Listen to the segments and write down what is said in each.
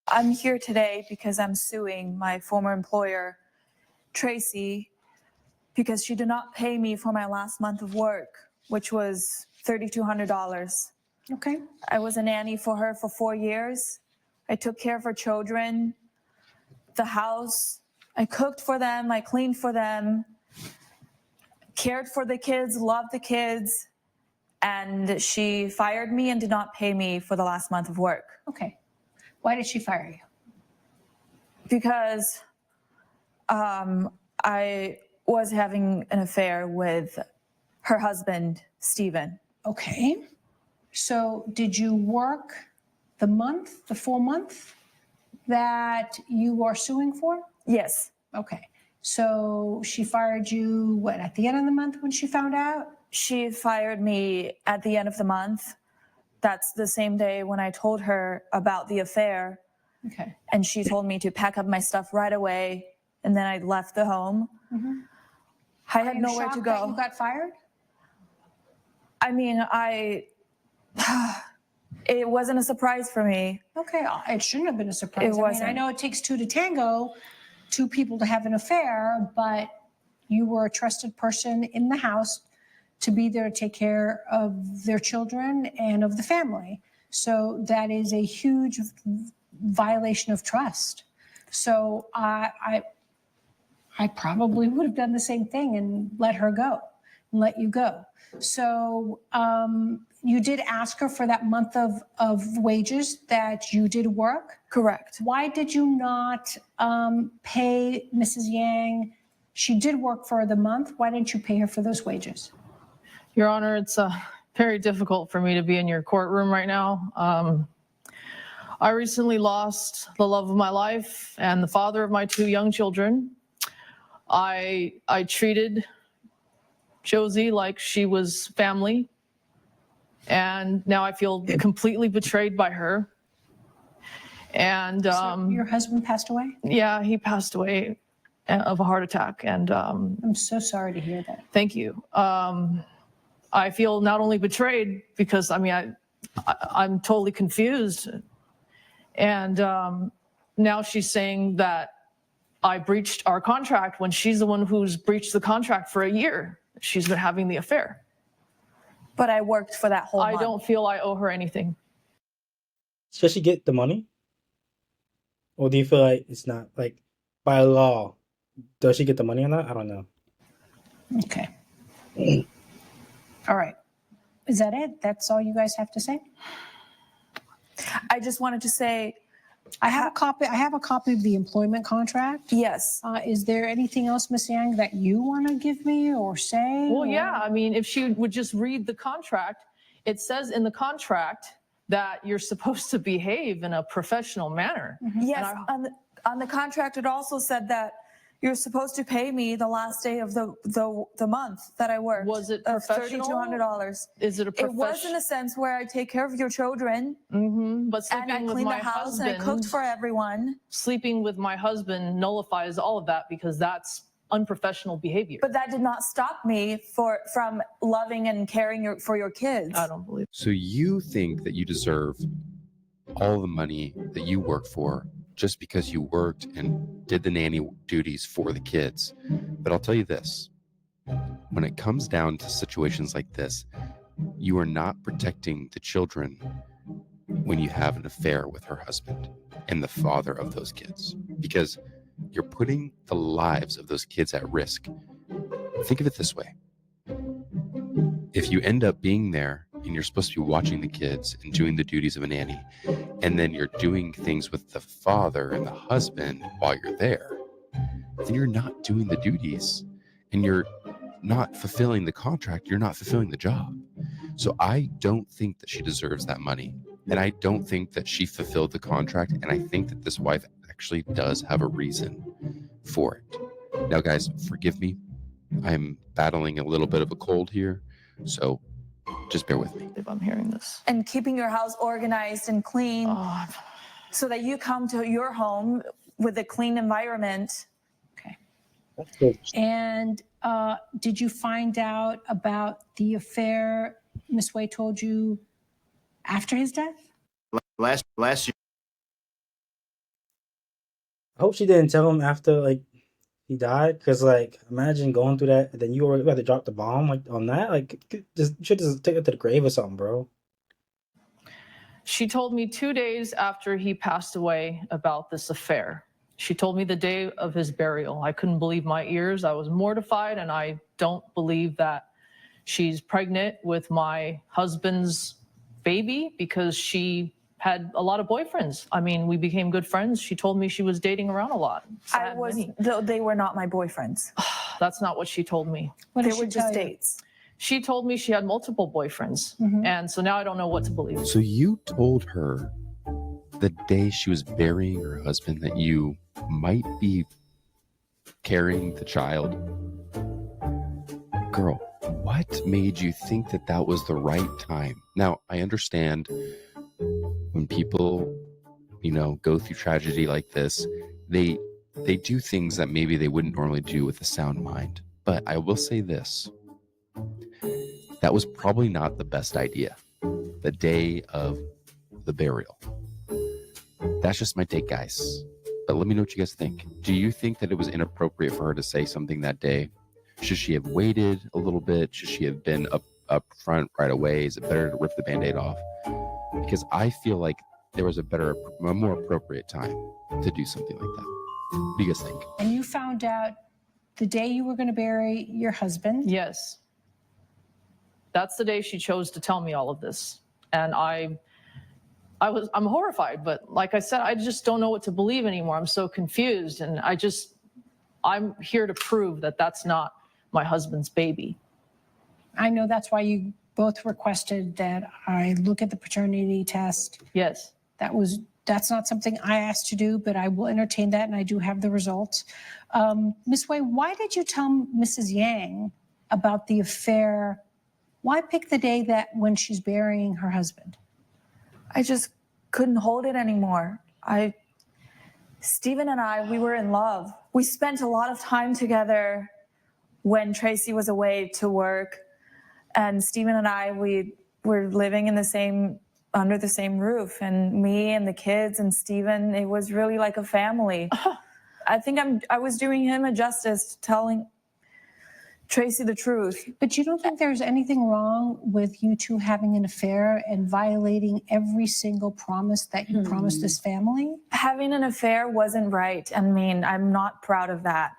I'm here today because I'm suing my former employer, Tracy, because she did not pay me for my last month of work, which was $3,200. Okay. I was a nanny for her for 4 years. I took care of her children, the house. I cooked for them. I cleaned for them, cared for the kids, loved the kids. And she fired me and did not pay me for the last month of work. Okay. Why did she fire you? Because I was having an affair with her husband, Stephen. Okay. So did you work the full month that you are suing for? Yes. Okay. So she fired you, what, at the end of the month when she found out? She fired me at the end of the month. That's the same day when I told her about the affair. Okay. And she told me to pack up my stuff right away. And then I left the home. Mm-hmm. I had nowhere to go. That you got fired? I mean, it wasn't a surprise for me. Okay, it shouldn't have been a surprise. It wasn't. I know it takes two to tango, two people to have an affair, but you were a trusted person in the house to be there to take care of their children and of the family. So that is a huge violation of trust. So I probably would have done the same thing and let her go and let you go. So you did ask her for that month of wages that you did work? Correct. Why did you not pay Mrs. Yang? She did work for the month. Why didn't you pay her for those wages? Your Honor, it's very difficult for me to be in your courtroom right now. I recently lost the love of my life and the father of my 2 young children. I treated Josie like she was family, and now I feel completely betrayed by her. And So your husband passed away? yeah, he passed away of a heart attack. And I'm so sorry to hear that. thank you. I feel not only betrayed because I'm totally confused, and now she's saying that I breached our contract when she's the one who's breached the contract for a year. She's been having the affair. But I worked for that whole month. I don't feel I owe her anything. Should she get the money? Or do you feel like it's not, like, by law, does she get the money or not? I don't know. Okay. All right. Is that it? That's all you guys have to say? I just wanted to say, I have a copy of the employment contract. yes. Is there anything else, Ms. Yang, that you want to give me or say? Well, yeah, I mean, if she would just read the contract, it says in the contract that you're supposed to behave in a professional manner. Yes, on the contract, it also said that you're supposed to pay me the last day of the month that I worked. Was it professional? $3,200. Is it a It was in a sense where I take care of your children, but and I sleeping with clean the my house, and I husband, cooked for everyone. sleeping with my husband nullifies all of that because that's unprofessional behavior. But that did not stop me from loving and caring for your kids. I don't believe. So you think that you deserve all the money that you work for just because you worked and did the nanny duties for the kids. But I'll tell you this, when it comes down to situations like this, you are not protecting the children when you have an affair with her husband and the father of those kids, because you're putting the lives of those kids at risk. Think of it this way. If you end up being there and you're supposed to be watching the kids and doing the duties of a nanny, and then you're doing things with the father and the husband while you're there, then you're not doing the duties and you're not fulfilling the contract. You're not fulfilling the job. So I don't think that she deserves that money. And I don't think that she fulfilled the contract. And I think that this wife actually does have a reason for it. Now, guys, forgive me. I'm battling a little bit of a cold here. So just bear with me. If I'm hearing this. And keeping your house organized and clean so that you come to your home with a clean environment. Okay. That's good. And did you find out about the affair Ms. Wei told you after his death? Last year. I hope she didn't tell him after like he died, because like imagine going through that and then you had to drop the bomb like on that. Like just you should just take it to the grave or something, bro. She told me 2 days after he passed away about this affair. She told me the day of his burial. I couldn't believe my ears. I was mortified, and I don't believe that she's pregnant with my husband's baby because she had a lot of boyfriends. I mean, we became good friends. She told me she was dating around a lot. They were not my boyfriends. That's not what she told me. What They did she were just tell you? dates. She told me she had multiple boyfriends. And so now I don't know what to believe. So you told her the day she was burying her husband that you might be carrying the child? Girl, what made you think that that was the right time? Now, I understand when people, go through tragedy like this, they do things that maybe they wouldn't normally do with a sound mind. But I will say this. That was probably not the best idea. The day of the burial. That's just my take, guys. But let me know what you guys think. Do you think that it was inappropriate for her to say something that day? Should she have waited a little bit? Should she have been up front right away? Is it better to rip the Band-Aid off? Because I feel like there was a more appropriate time to do something like that. What do you guys think? And you found out the day you were going to bury your husband. Yes. That's the day she chose to tell me all of this. And I'm horrified, but like I said, I just don't know what to believe anymore. I'm so confused, and I'm here to prove that that's not my husband's baby. I know that's why you both requested that I look at the paternity test. Yes. That's not something I asked to do, but I will entertain that, and I do have the results. Ms. Wei, why did you tell Mrs. Yang about the affair? Why pick the day that when she's burying her husband? I just couldn't hold it anymore. Stephen and I, we were in love. We spent a lot of time together when Tracy was away to work. And Stephen and I, we were living under the same roof. And me and the kids and Stephen, it was really like a family. I think I was doing him a justice telling Tracy the truth. But you don't think there's anything wrong with you two having an affair and violating every single promise that you promised this family? Having an affair wasn't right. I mean, I'm not proud of that.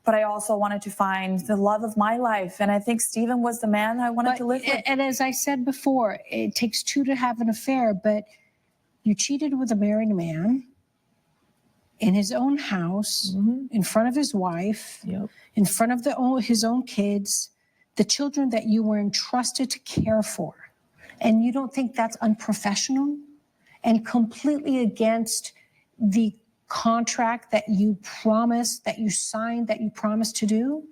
But I also wanted to find the love of my life. And I think Stephen was the man I wanted to live with. And as I said before, it takes two to have an affair, but you cheated with a married man in his own house, in front of his wife, in front of his own kids, the children that you were entrusted to care for. And you don't think that's unprofessional and completely against the contract that you promised, that you signed, that you promised to do?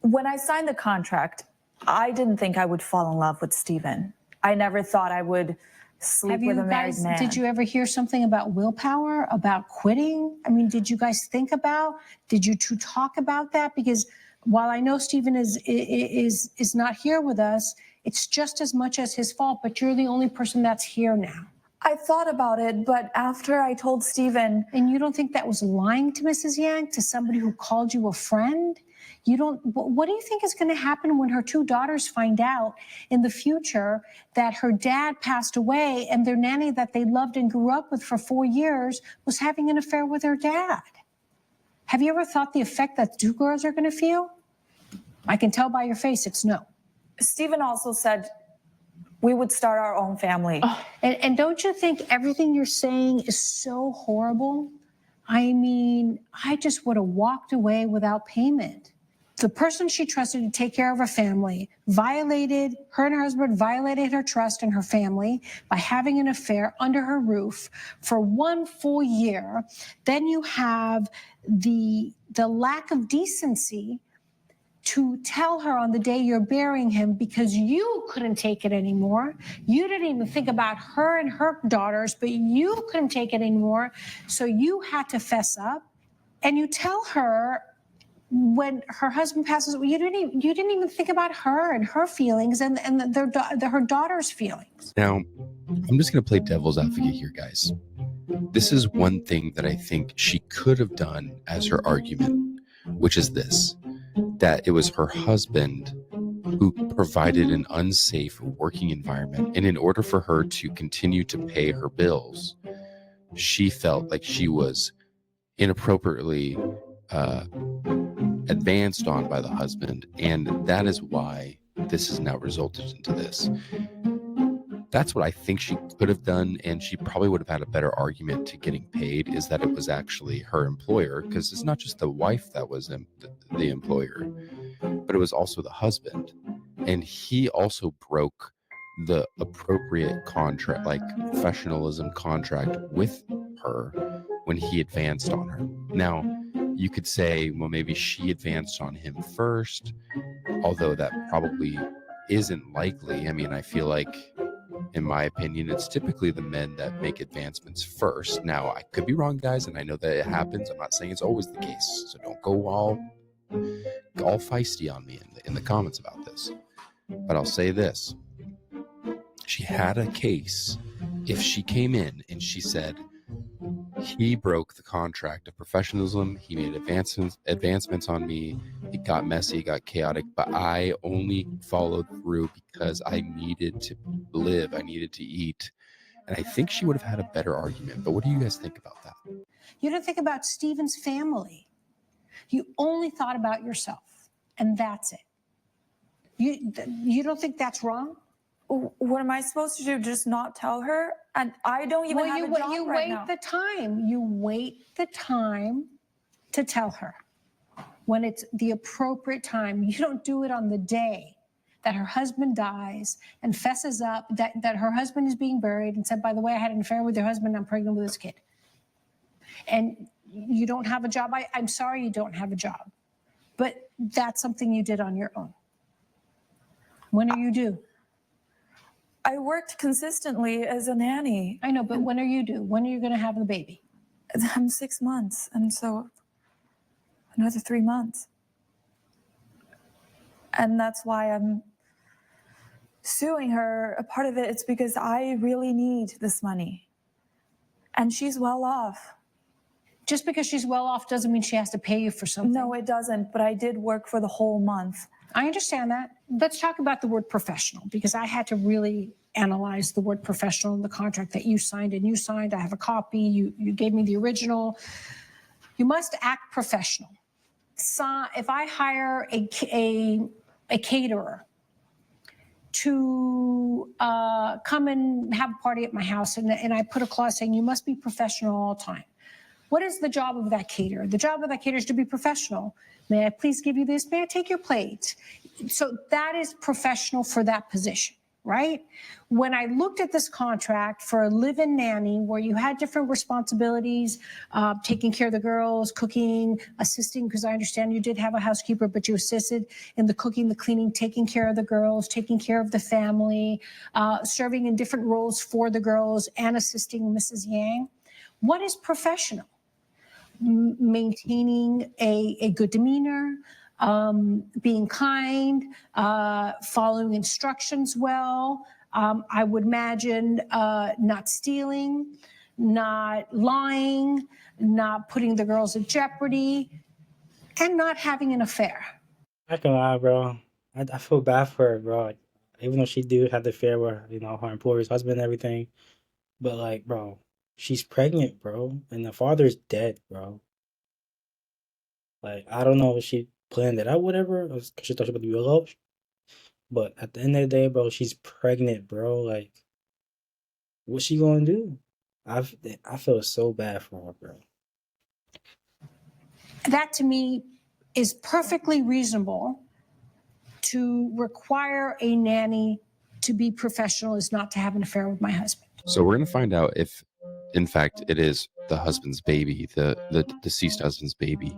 When I signed the contract, I didn't think I would fall in love with Stephen. I never thought I would sleep with a married man. Did you ever hear something about willpower, about quitting? I mean, did you guys did you two talk about that? Because while I know Stephen is not here with us, it's just as much as his fault, but you're the only person that's here now. I thought about it, but after I told Stephen. And you don't think that was lying to Mrs. Yang, to somebody who called you a friend? What do you think is going to happen when her two daughters find out in the future that her dad passed away and their nanny that they loved and grew up with for 4 years was having an affair with her dad? Have you ever thought the effect that two girls are going to feel? I can tell by your face it's no. Stephen also said we would start our own family. And don't you think everything you're saying is so horrible? I mean, I just would have walked away without payment. The person she trusted to take care of her family her and her husband violated her trust in her family by having an affair under her roof for 1 full year. Then you have the lack of decency to tell her on the day you're burying him because you couldn't take it anymore. You didn't even think about her and her daughters, but you couldn't take it anymore. So you had to fess up. And you tell her when her husband passes away, you didn't even think about her and her feelings and her daughter's feelings. Now, I'm just going to play devil's advocate here, guys. this is one thing that I think she could have done as her argument, which is this, that it was her husband who provided an unsafe working environment. And in order for her to continue to pay her bills, she felt like she was inappropriately advanced on by the husband. And that is why this has now resulted into this. That's what I think she could have done, and she probably would have had a better argument to getting paid, is that it was actually her employer, because it's not just the wife that was the employer, but it was also the husband. And he also broke the appropriate contract, like professionalism contract with her when he advanced on her. Now, you could say, well, maybe she advanced on him first, although that probably isn't likely. I mean, I feel like, in my opinion, it's typically the men that make advancements first. Now, I could be wrong, guys, and I know that it happens. I'm not saying it's always the case, so don't go all feisty on me in the comments about this. But I'll say this. She had a case if she came in and she said, he broke the contract of professionalism, he made advancements on me, it got messy, it got chaotic, but I only followed through because I needed to live, I needed to eat. And I think she would have had a better argument. But what do you guys think about that? You didn't think about Stephen's family. You only thought about yourself, and that's it. You don't think that's wrong? What am I supposed to do? Just not tell her? And I don't even have a job you right wait now. the time. You wait the time to tell her when it's the appropriate time. You don't do it on the day that her husband dies and fesses up that her husband is being buried and said, by the way, I had an affair with your husband, I'm pregnant with this kid. And you don't have a job. I'm sorry you don't have a job. But that's something you did on your own. When are you due? I worked consistently as a nanny. I know, but when are you due? When are you going to have the baby? I'm 6 months, and so another 3 months. And that's why I'm suing her. A part of it, it's because I really need this money. And she's well off. Just because she's well off doesn't mean she has to pay you for something. No, it doesn't, but I did work for the whole month. I understand that. Let's talk about the word professional, because I had to really analyze the word professional in the contract that you signed, and you signed. I have a copy. You gave me the original. You must act professional. So if I hire a caterer to come and have a party at my house, and I put a clause saying you must be professional all the time. What is the job of that caterer? The job of that caterer is to be professional. May I please give you this? May I take your plate? So that is professional for that position, right? When I looked at this contract for a live-in nanny where you had different responsibilities, taking care of the girls, cooking, assisting, because I understand you did have a housekeeper, but you assisted in the cooking, the cleaning, taking care of the girls, taking care of the family, serving in different roles for the girls, and assisting Mrs. Yang. What is professional? Maintaining a good demeanor, being kind, following instructions well. I would imagine not stealing, not lying, not putting the girls in jeopardy, and not having an affair. I can lie, bro. I feel bad for her, bro. Like, even though she do have the affair with, her employer's husband and everything, but like, bro, she's pregnant, bro, and the father's dead, bro. Like, I don't know if she planned it out, whatever, because she thought she was about to be eloped. But at the end of the day, bro, she's pregnant, bro. Like, what's she gonna do? I feel so bad for her, bro. That to me is perfectly reasonable. To require a nanny to be professional is not to have an affair with my husband. So we're going to find out if, in fact, it is the husband's baby, the deceased husband's baby,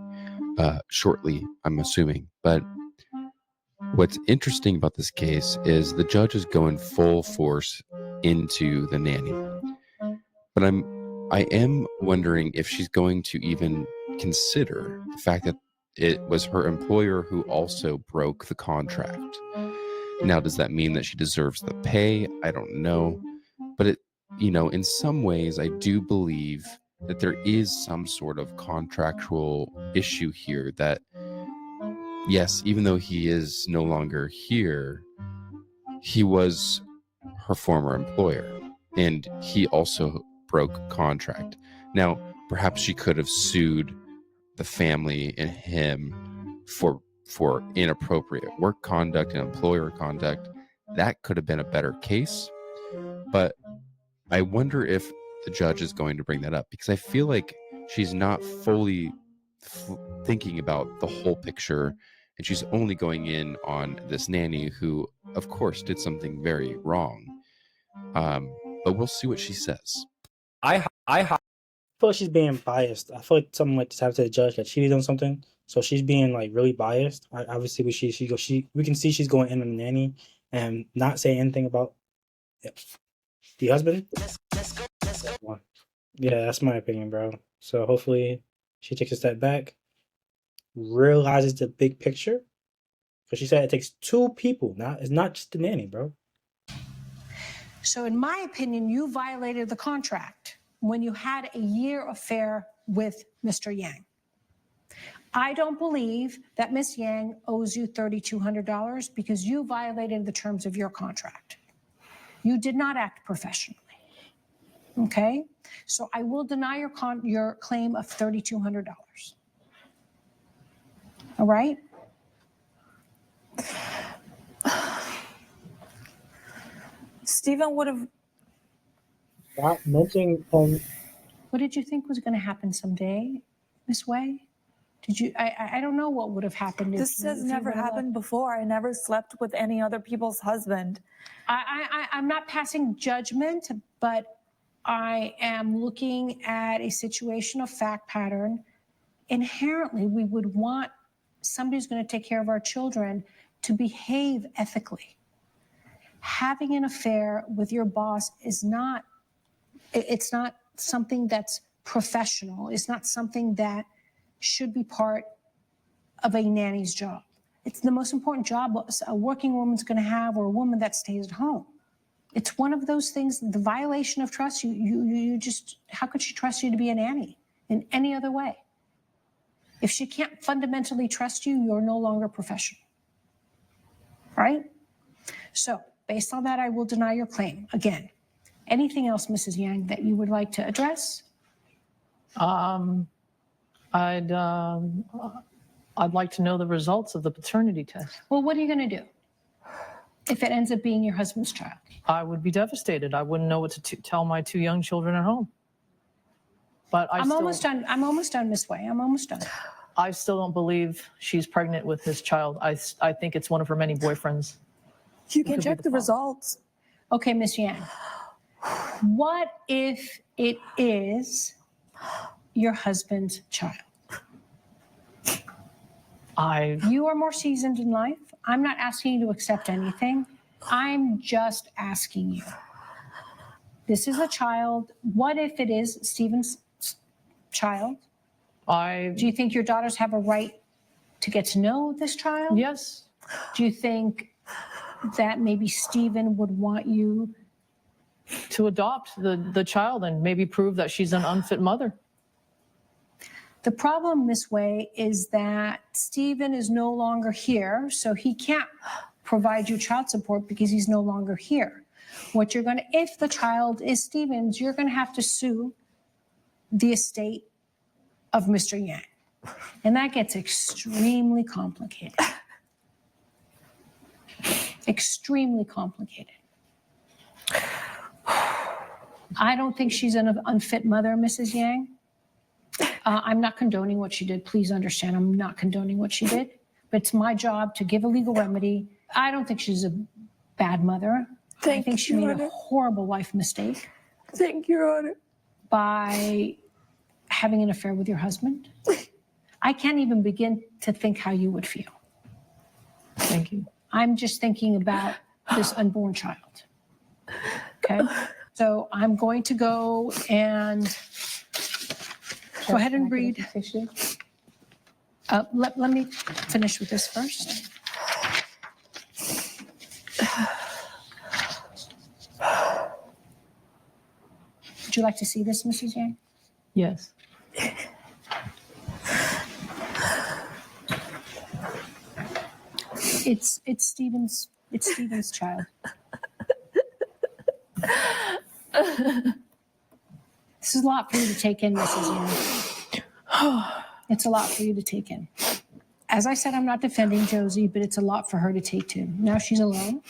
shortly, I'm assuming. But what's interesting about this case is the judge is going full force into the nanny. But I am wondering if she's going to even consider the fact that it was her employer who also broke the contract. Now, does that mean that she deserves the pay? I don't know. But in some ways, I do believe that there is some sort of contractual issue here that, yes, even though he is no longer here, he was her former employer, and he also broke contract. Now, perhaps she could have sued the family and him for inappropriate work conduct and employer conduct. That could have been a better case, but I wonder if the judge is going to bring that up, because I feel like she's not fully thinking about the whole picture, and she's only going in on this nanny who, of course, did something very wrong. But we'll see what she says. I feel like she's being biased. I feel like something like this happened to the judge that she done something, so she's being like really biased. Obviously, we can see she's going in on the nanny and not saying anything about the husband. Yeah, that's my opinion, bro. So hopefully she takes a step back, realizes the big picture, because she said it takes two people. It's not just the nanny, bro. So in my opinion, you violated the contract when you had a year affair with Mr. Yang. I don't believe that Miss Yang owes you $3,200 because you violated the terms of your contract. You did not act professionally. Okay? So I will deny your claim of $3,200. All right? Stephen would have. Not mentioning What did you think was going to happen someday, Miss Way? Did you? I don't know what would have happened. This has never happened before. I never slept with any other people's husband. I'm not passing judgment, but I am looking at a situation of fact pattern. Inherently, we would want somebody who's going to take care of our children to behave ethically. Having an affair with your boss is not, it's not something that's professional. It's not something that should be part of a nanny's job. It's the most important job a working woman's going to have, or a woman that stays at home. It's one of those things, the violation of trust. You just, how could she trust you to be a nanny in any other way? If she can't fundamentally trust you, you're no longer professional. Right? So based on that, I will deny your claim. Again, anything else, Mrs. Yang, that you would like to address? I'd like to know the results of the paternity test. Well, what are you going to do if it ends up being your husband's child? I would be devastated. I wouldn't know what to tell my two young children at home. But I'm almost done, Miss Way. I'm almost done. I still don't believe she's pregnant with his child. I think it's one of her many boyfriends. You can check the results. Okay, Miss Yang. What if it is your husband's child? You are more seasoned in life. I'm not asking you to accept anything. I'm just asking you. This is a child. What if it is Stephen's child? Do you think your daughters have a right to get to know this child? Yes. Do you think that maybe Stephen would want you to adopt the child and maybe prove that she's an unfit mother? The problem, Miss Way, is that Stephen is no longer here, so he can't provide you child support because he's no longer here. What you're going to, if the child is Stephen's, you're going to have to sue the estate of Mr. Yang. And that gets extremely complicated. Extremely complicated. I don't think she's an unfit mother, Mrs. Yang. I'm not condoning what she did. Please understand, I'm not condoning what she did. But it's my job to give a legal remedy. I don't think she's a bad mother. I think she made a horrible life mistake. Thank you, Your Honor. By having an affair with your husband. I can't even begin to think how you would feel. Thank you. I'm just thinking about this unborn child. Okay? So I'm going to go and go ahead and read. Let me finish with this first. Would you like to see this, Mrs. Yang? Yes. It's Stephen's child. This is a lot for you to take in, Mrs. Yang. It's a lot for you to take in. As I said, I'm not defending Josie, but it's a lot for her to take in. Now she's alone.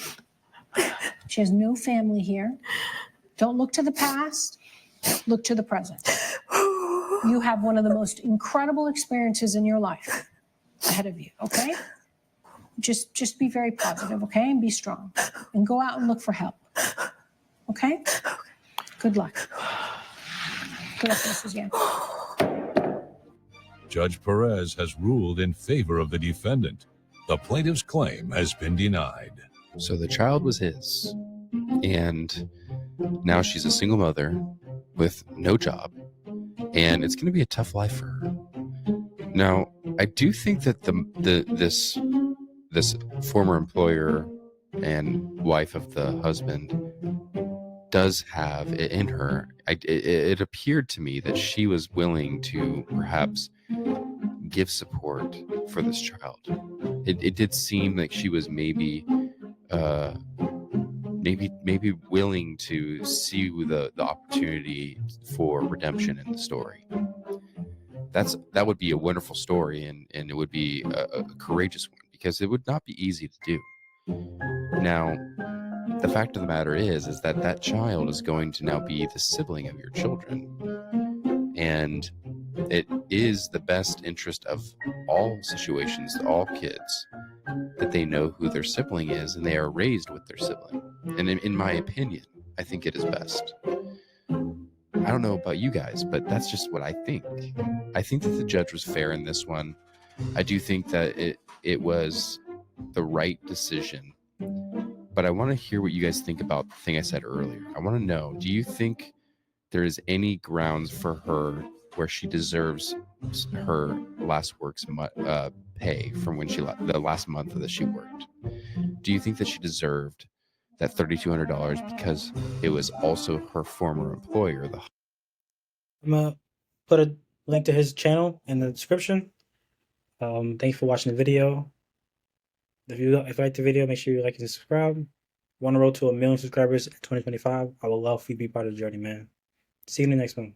She has no family here. Don't look to the past. Look to the present. You have one of the most incredible experiences in your life ahead of you, okay? Just be very positive, okay? And be strong. And go out and look for help. Okay? Good luck. Good luck, Mrs. Yang. Judge Perez has ruled in favor of the defendant. The plaintiff's claim has been denied. So the child was his, and now she's a single mother with no job, and it's going to be a tough life for her. Now, I do think that this former employer and wife of the husband does have it in her. It appeared to me that she was willing to perhaps give support for this child. It did seem like she was maybe willing to see the opportunity for redemption in the story. That would be a wonderful story, and it would be a courageous one, because it would not be easy to do. Now, the fact of the matter is that child is going to now be the sibling of your children, and it is the best interest of all situations, all kids, that they know who their sibling is and they are raised with their sibling. And in my opinion, I think it is best. I don't know about you guys, but that's just what I think. I think that the judge was fair in this one. I do think that it was the right decision. But I want to hear what you guys think about the thing I said earlier. I want to know, do you think there is any grounds for her where she deserves her last work's pay from when the last month that she worked? Do you think that she deserved that $3,200 because it was also her former employer? I'm gonna put a link to his channel in the description. Thank you for watching the video. If you like the video, make sure you like and subscribe. Want to roll to 1 million subscribers in 2025? I would love for you to be part of the journey, man. See you in the next one.